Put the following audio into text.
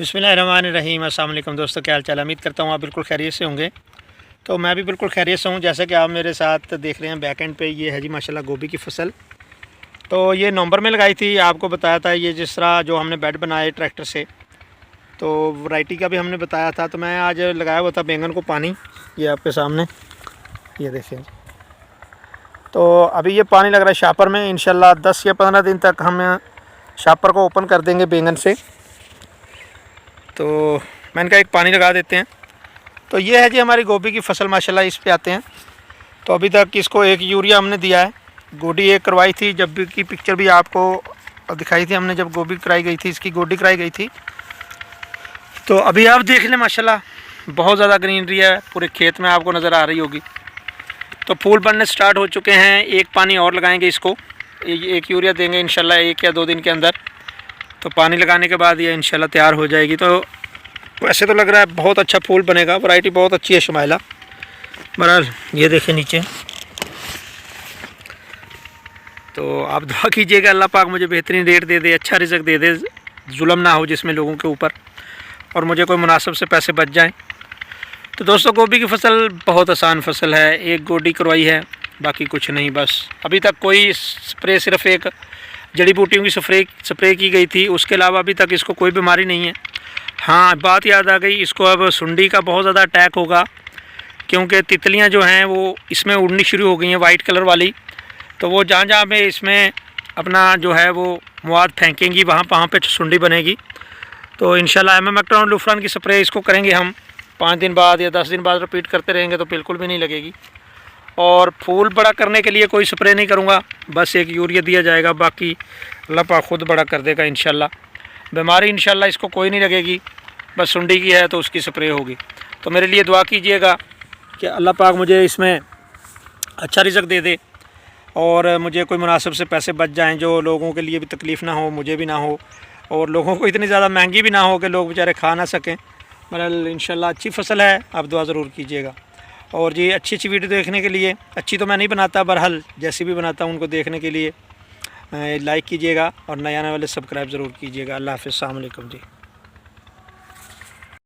बिस्मिल्लाहिर्रहमानिर्रहीम। अस्सलाम वालेकुम दोस्तों, क्या हाल चाल। उम्मीद करता हूँ आप बिल्कुल खैरियत से होंगे। तो मैं भी बिल्कुल खैरियत से हूँ। जैसा कि आप मेरे साथ देख रहे हैं बैक एंड पे, ये है जी माशाल्लाह गोभी की फसल। तो ये नवंबर में लगाई थी, आपको बताया था। ये जिस तरह जो हमने बेड बनाए ट्रैक्टर से, तो वैरायटी का भी हमने बताया था। तो मैं आज लगाया हुआ था बैंगन को पानी, ये आपके सामने ये देखें। तो अभी ये पानी लग रहा है शापर में। इंशाल्लाह 10 या 15 दिन तक हम शापर को ओपन कर देंगे बैंगन से। तो मैंने कहा एक पानी लगा देते हैं। तो ये है जी हमारी गोभी की फसल माशाल्लाह। इस पे आते हैं तो अभी तक इसको एक यूरिया हमने दिया है। गोडी एक करवाई थी, जब की पिक्चर भी आपको दिखाई थी हमने, जब गोभी कराई गई थी, इसकी गोडी कराई गई थी। तो अभी आप देख लें माशाल्लाह बहुत ज़्यादा ग्रीनरी है, पूरे खेत में आपको नज़र आ रही होगी। तो फूल बनने स्टार्ट हो चुके हैं। एक पानी और लगाएंगे इसको, एक यूरिया देंगे इंशाल्लाह 1 या 2 दिन के अंदर। तो पानी लगाने के बाद ये इंशाल्लाह तैयार हो जाएगी। तो वैसे तो लग रहा है बहुत अच्छा फूल बनेगा, वैरायटी बहुत अच्छी है शमाइला। बहरहाल ये देखें नीचे। तो आप दुआ कीजिएगा अल्लाह पाक मुझे बेहतरीन रेट दे दे, अच्छा रिज़्क दे दे, जुल्म ना हो जिसमें लोगों के ऊपर, और मुझे कोई मुनासिब से पैसे बच जाएं। तो दोस्तों गोभी की फसल बहुत आसान फसल है। एक गोडी करवाई है, बाकी कुछ नहीं। बस अभी तक कोई स्प्रे, सिर्फ एक जड़ी बूटियों की स्प्रे की गई थी। उसके अलावा अभी तक इसको कोई बीमारी नहीं है। हाँ, बात याद आ गई, इसको अब सुंडी का बहुत ज़्यादा अटैक होगा, क्योंकि तितलियां जो हैं वो इसमें उड़नी शुरू हो गई हैं, वाइट कलर वाली। तो वो जहाँ जहाँ पे इसमें अपना जो है वो मवाद फेंकेंगी, वहाँ पे सुंडी बनेगी। तो इंशाल्लाह इमामेक्टिन लूफ्रान की स्प्रे इसको करेंगे हम 5 दिन बाद या 10 दिन बाद रिपीट करते रहेंगे तो बिल्कुल भी नहीं लगेगी। और फूल बड़ा करने के लिए कोई स्प्रे नहीं करूँगा, बस एक यूरिया दिया जाएगा, बाकी अल्लाह पाक खुद बड़ा कर देगा इंशाल्लाह। बीमारी इंशाल्लाह इसको कोई नहीं लगेगी, बस सुंडी की है तो उसकी स्प्रे होगी। तो मेरे लिए दुआ कीजिएगा कि अल्लाह पाक मुझे इसमें अच्छा रिज़्क दे दे और मुझे कोई मुनासिब से पैसे बच जाएं, जो लोगों के लिए भी तकलीफ़ ना हो, मुझे भी ना हो, और लोगों को इतनी ज़्यादा महंगी भी ना हो कि लोग बेचारे खा ना सकें। मतलब इंशाल्लाह अच्छी फ़सल है, आप दुआ ज़रूर कीजिएगा। और जी अच्छी वीडियो देखने के लिए, अच्छी तो मैं नहीं बनाता, बहरहाल जैसी भी बनाता हूँ उनको देखने के लिए लाइक कीजिएगा और नए आने वाले सब्सक्राइब ज़रूर कीजिएगा। अल्लाह हाफ़िज़, अस्सलाम वालेकुम जी।